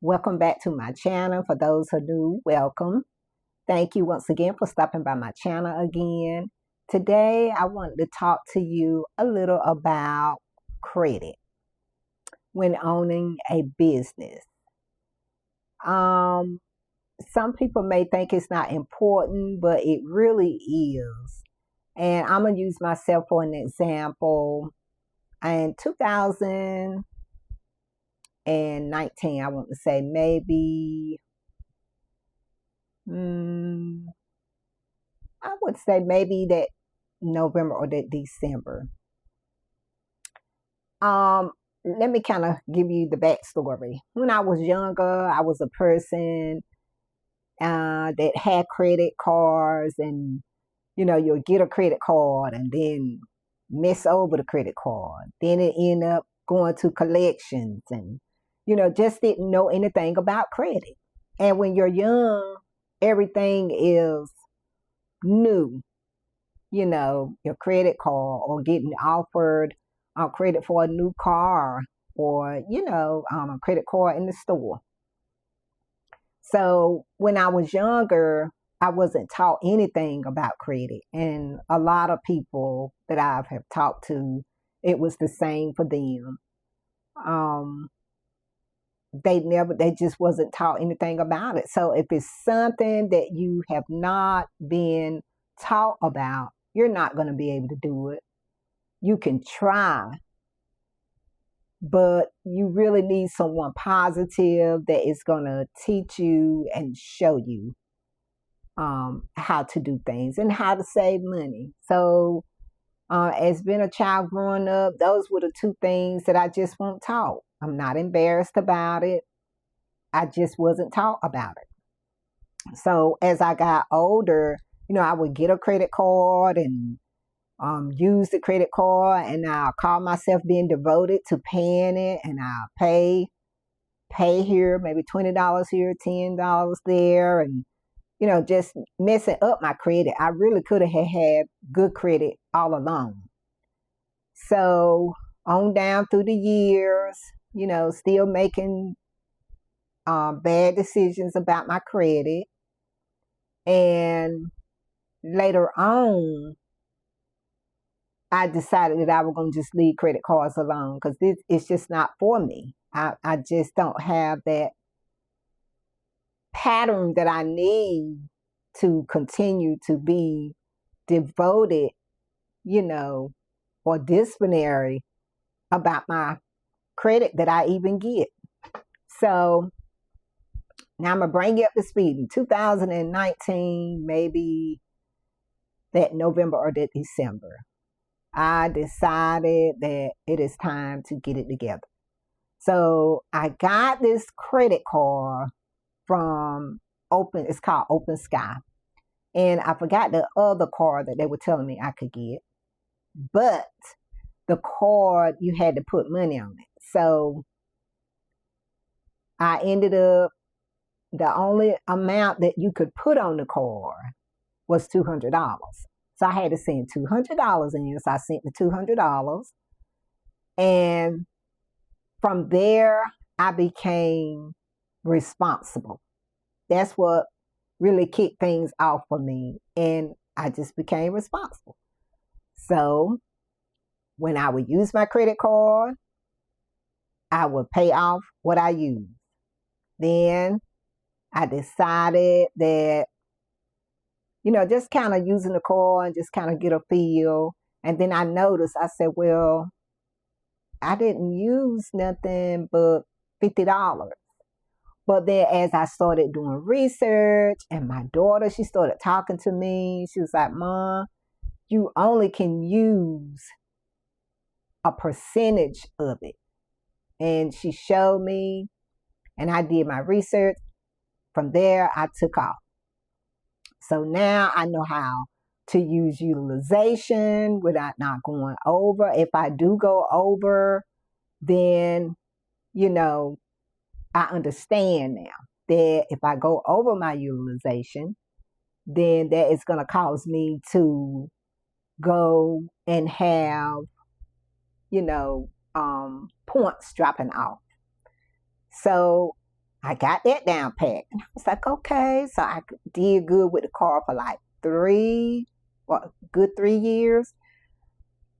Welcome back to my channel. For those who are new, welcome. Thank you once again for stopping by my channel again. Today, I wanted to talk to you a little about credit when owning a business. Um, some people may think it's not important, but it really is. And I'm going to use myself for an example. In 2019, I want to say maybe, mm, I would say maybe that November or that December. Um, Let me kind of give you the backstory. When I was younger, I was a person that had credit cards, and you'll get a credit card and then mess over the credit card. Then it end up going to collections, and just didn't know anything about credit. And when you're young, everything is new. Your credit card or getting offered credit for a new car, or a credit card in the store. So when I was younger, I wasn't taught anything about credit, and a lot of people that I've have talked to, it was the same for them. um they just wasn't taught anything about it. So if it's something that you have not been taught about, you're not going to be able to do it. You can try, but you really need someone positive that is going to teach you and show you how to do things and how to save money. So, as being a child growing up, those were the two things that I just weren't taught. I'm not embarrassed about it. I just wasn't taught about it. So as I got older, I would get a credit card and use the credit card, and I'll call myself being devoted to paying it, and I'll pay here, maybe $20 here, $10 there, and just messing up my credit. I really could have had good credit all along. So on down through the years, still making bad decisions about my credit. And later on, I decided that I was going to just leave credit cards alone, because it's just not for me. I just don't have that pattern that I need to continue to be devoted, or disciplinary about my credit that I even get. So now I'm going to bring you up to speed. In 2019, maybe that November or that December, I decided that it is time to get it together. So I got this credit card from it's called Open Sky. And I forgot the other card that they were telling me I could get. But the card, you had to put money on it. So I ended up, the only amount that you could put on the card was $200. So I had to send $200 in. So I sent the $200. And from there, I became responsible. That's what really kicked things off for me. And I just became responsible. So when I would use my credit card, I would pay off what I used. Then I decided that, just kind of using the card and just kind of get a feel. And then I noticed, I said, well, I didn't use nothing but $50. But then as I started doing research, and my daughter, she started talking to me. She was like, Mom, you only can use a percentage of it. And she showed me, and I did my research. From there, I took off. So now I know how to use utilization without not going over. If I do go over, then, I understand now that if I go over my utilization, then that is going to cause me to go and have, points dropping off. So I got that down pat. And I was like, okay. So I did good with the car for like good 3 years.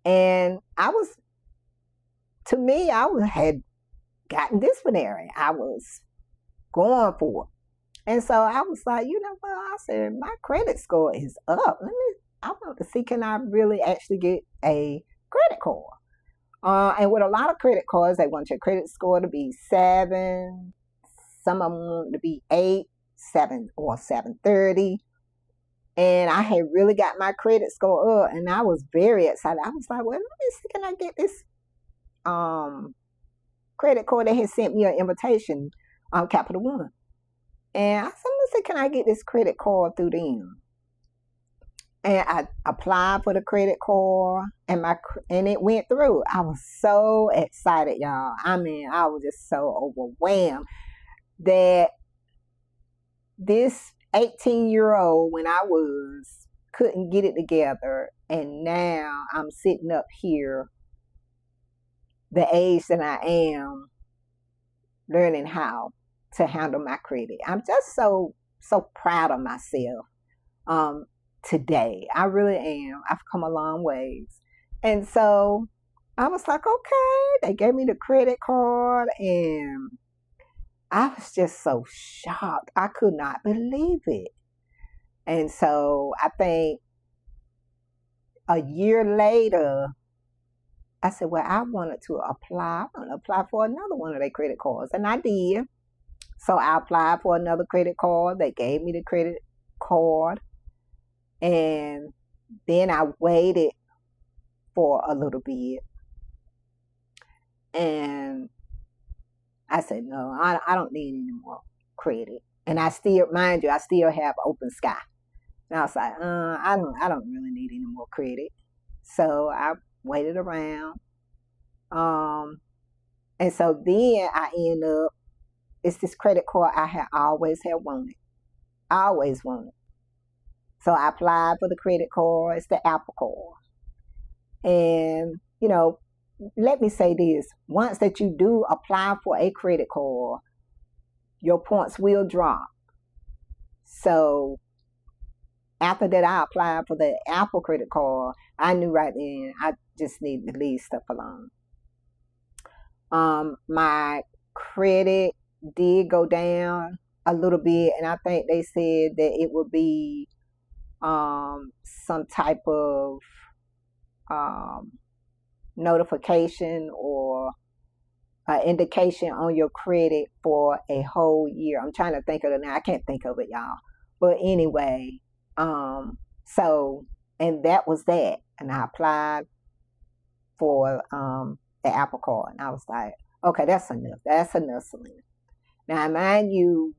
And to me, had gotten disciplinary. I was going for it. And so I was like, you know what? I said, my credit score is up. I want to see, can I really actually get a credit card? And with a lot of credit cards, they want your credit score to be 7. Some of them want to be 8, 7, or 730. And I had really got my credit score up, and I was very excited. I was like, well, let me see, can I get this credit card? They had sent me an invitation on Capital One. And I said, let me see, can I get this credit card through them? And I applied for the credit card, and it went through. I was so excited, y'all. I mean, I was just so overwhelmed that this 18-year-old, when I couldn't get it together, and now I'm sitting up here, the age that I am, learning how to handle my credit. I'm just so proud of myself. Today, I really am. I've come a long ways. And so I was like, okay, they gave me the credit card, and I was just so shocked. I could not believe it. And so I think a year later, I said, well, I wanted to apply. I want to apply for another one of their credit cards. And I did. So I applied for another credit card. They gave me the credit card. And then I waited for a little bit. And I said, no, I don't need any more credit. And I still, mind you, I still have Open Sky. And I was like, I don't really need any more credit. So I waited around. And so then I end up, it's this credit card I always have wanted. I always wanted. So I applied for the credit card. It's the Apple card. And, let me say this. Once that you do apply for a credit card, your points will drop. So after that, I applied for the Apple credit card. I knew right then I just needed to leave stuff alone. My credit did go down a little bit, and I think they said that it would be some type of notification or indication on your credit for a whole year. I'm trying to think of it now. I can't think of it, y'all. But anyway, so, and that was that. And I applied for the Apple card. And I was like, okay, that's enough. That's enough, Selena. Now, mind you,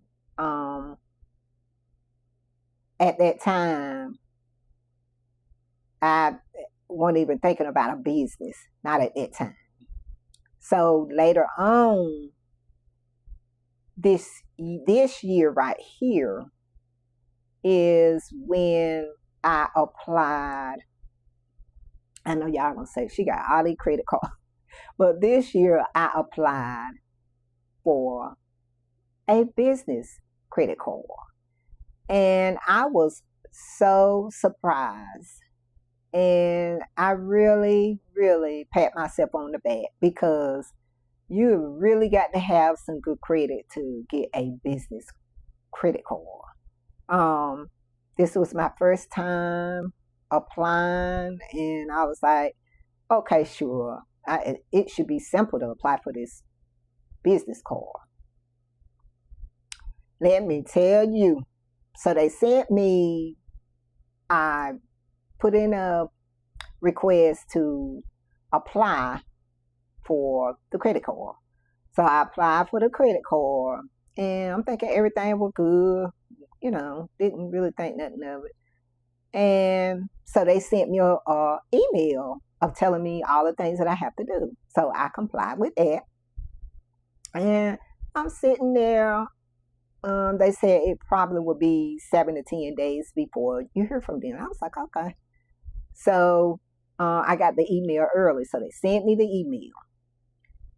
at that time, I wasn't even thinking about a business. Not at that time. So later on, this year right here is when I applied. I know y'all gonna say she got all these credit cards, but this year I applied for a business credit card, and I was so surprised. And I really, really pat myself on the back, because you really got to have some good credit to get a business credit card. This was my first time applying, and I was like, okay, sure. It should be simple to apply for this business card. Let me tell you. So they sent me, I put in a request to apply for the credit card. So I applied for the credit card, and I'm thinking everything was good, didn't really think nothing of it. And so they sent me an email of telling me all the things that I have to do. So I complied with that. And I'm sitting there. They said it probably would be 7 to 10 days before you hear from them. I was like, okay. So I got the email early. So they sent me the email.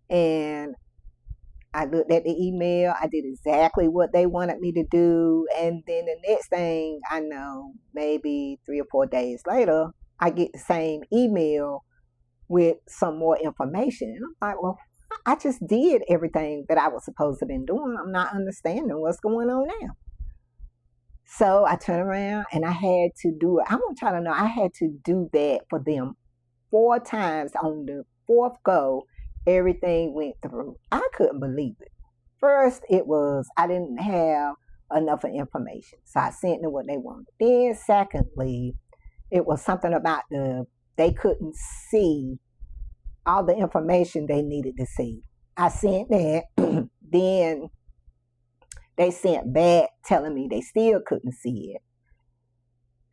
And I looked at the email. I did exactly what they wanted me to do. And then the next thing I know, maybe 3 or 4 days later, I get the same email with some more information. And I'm like, well, I just did everything that I was supposed to have been doing. I'm not understanding what's going on now. So I turned around and I had to do it. I want y'all to know I had to do that for them 4 times. On the fourth go, everything went through. I couldn't believe it. First, it was I didn't have enough information, so I sent them what they wanted. Then, secondly, it was something about they couldn't see all the information they needed to see. I sent that. Then they sent back telling me they still couldn't see it.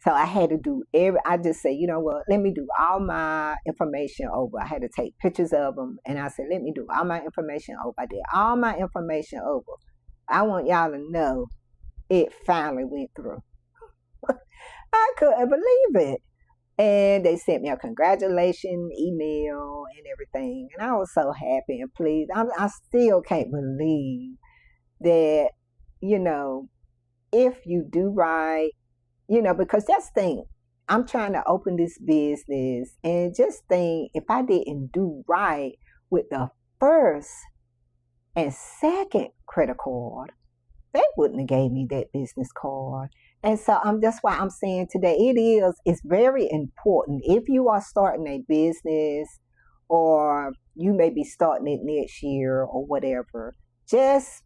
So I had to do I just said, you know what, let me do all my information over. I had to take pictures of them. And I said, let me do all my information over. I did all my information over. I want y'all to know it finally went through. I couldn't believe it. And they sent me a congratulation email and everything. And I was so happy and pleased. I still can't believe that, if you do right, because that's the thing. I'm trying to open this business and just think if I didn't do right with the first and second credit card, they wouldn't have gave me that business card. And so that's why I'm saying today it's very important if you are starting a business or you may be starting it next year or whatever, just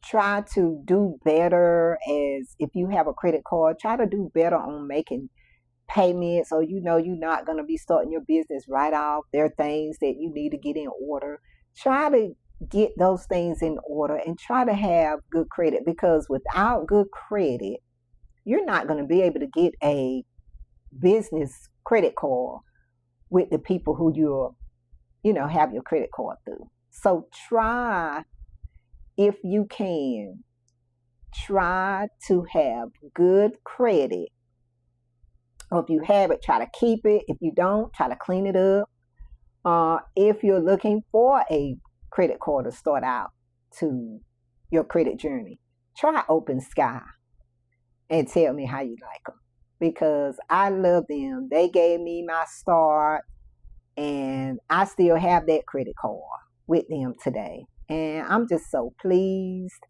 try to do better. As if you have a credit card, try to do better on making payments, or you're not going to be starting your business right off. There are things that you need to get in order. Try to get those things in order and try to have good credit, because without good credit, you're not going to be able to get a business credit card with the people who have your credit card through. So try, if you can, try to have good credit. Or if you have it, try to keep it. If you don't, try to clean it up. If you're looking for a credit card to start out to your credit journey, try Open Sky and tell me how you like them, because I love them. They gave me my start, and I still have that credit card with them today. And I'm just so pleased,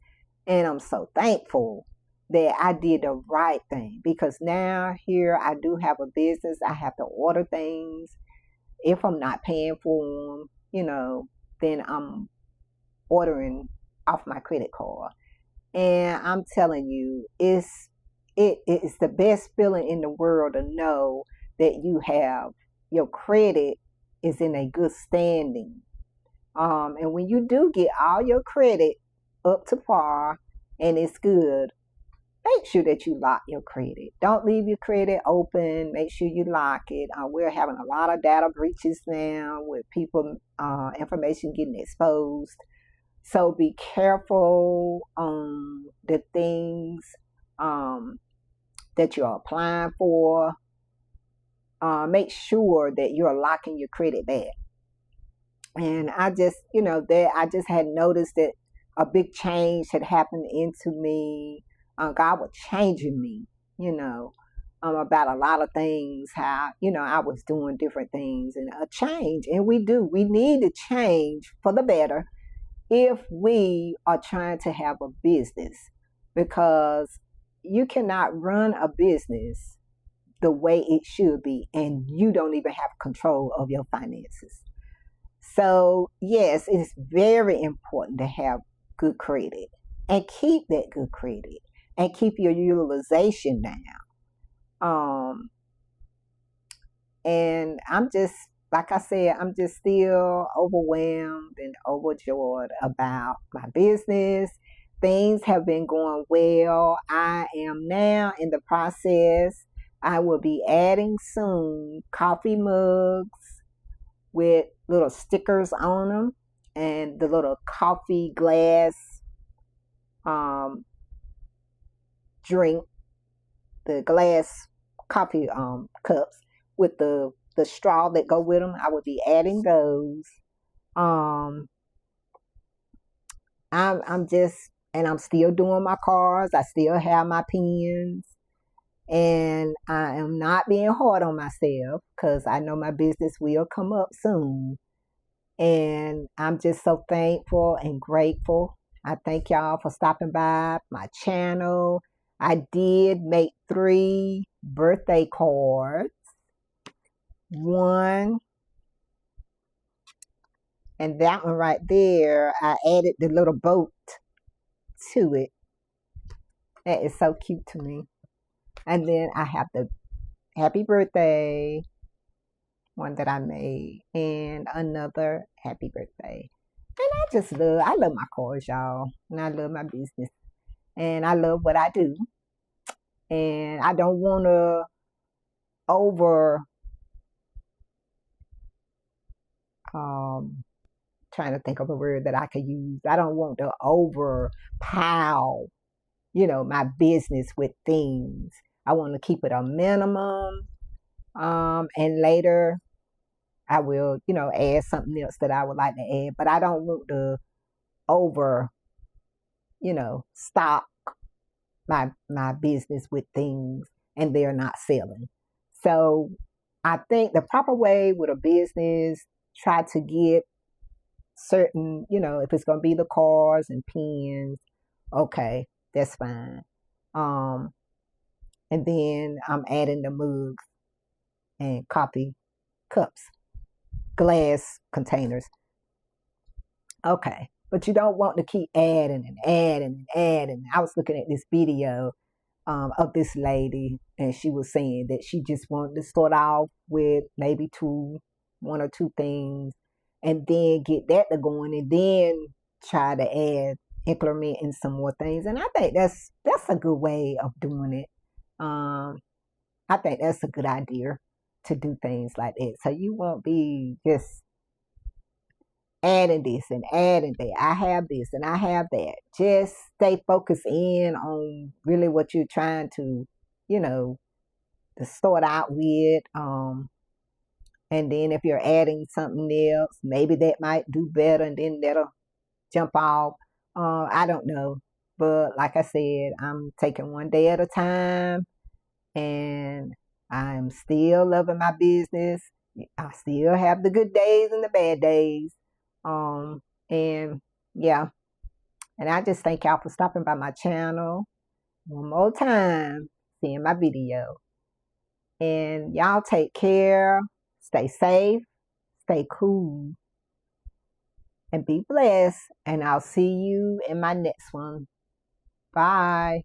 and I'm so thankful that I did the right thing, because now here I do have a business. I have to order things. If I'm not paying for them, then I'm ordering off my credit card. And I'm telling you, it is the best feeling in the world to know that you have your credit is in a good standing. And when you do get all your credit up to par and it's good, make sure that you lock your credit. Don't leave your credit open. Make sure you lock it. We're having a lot of data breaches now with people, information getting exposed. So be careful on the things that you're applying for. Make sure that you're locking your credit back. And I just, I just had noticed that a big change had happened into me. God was changing me, about a lot of things, how, I was doing different things, and a change. And we need to change for the better if we are trying to have a business, because you cannot run a business the way it should be, and you don't even have control of your finances. So, yes, it's very important to have good credit and keep that good credit and keep your utilization down. And I'm just, like I said, I'm just still overwhelmed and overjoyed about my business. Things have been going well. I am now in the process. I will be adding soon coffee mugs with little stickers on them, and the little coffee glass drink, the glass coffee cups with the straw that go with them. I will be adding those. I'm just, and I'm still doing my cars. I still have my pens, and I am not being hard on myself because I know my business will come up soon. And I'm just so thankful and grateful. I thank y'all for stopping by my channel. I did make 3 birthday cards. One, and that one right there, I added the little boat to it. That is so cute to me. And then I have the happy birthday one that I made and another happy birthday. And I love my cars, y'all. And I love my business. And I love what I do. And I don't want to over, um, trying to think of a word that I could use. I don't want to overpower, my business with things. I want to keep it a minimum. And later I will, add something else that I would like to add. But I don't want to over, stock my business with things and they're not selling. So I think the proper way with a business, try to get certain, if it's gonna be the cars and pens, okay, that's fine. Um, and then I'm adding the mugs and coffee cups, glass containers. Okay. But you don't want to keep adding and adding and adding. I was looking at this video of this lady, and she was saying that she just wanted to start off with maybe 1 or 2 things, and then get that to going, and then try to add, increment in some more things. And I think that's a good way of doing it. Um, I think that's a good idea to do things like that, so you won't be just adding this and adding that. I have this and I have that. Just stay focused in on really what you're trying you know, to start out with. And then if you're adding something else, maybe that might do better and then that'll jump off. I don't know. But like I said, I'm taking one day at a time, and I'm still loving my business. I still have the good days and the bad days. Um, and yeah, and I just thank y'all for stopping by my channel one more time, seeing my video. And y'all take care, stay safe, stay cool, and be blessed. And I'll see you in my next one. Bye.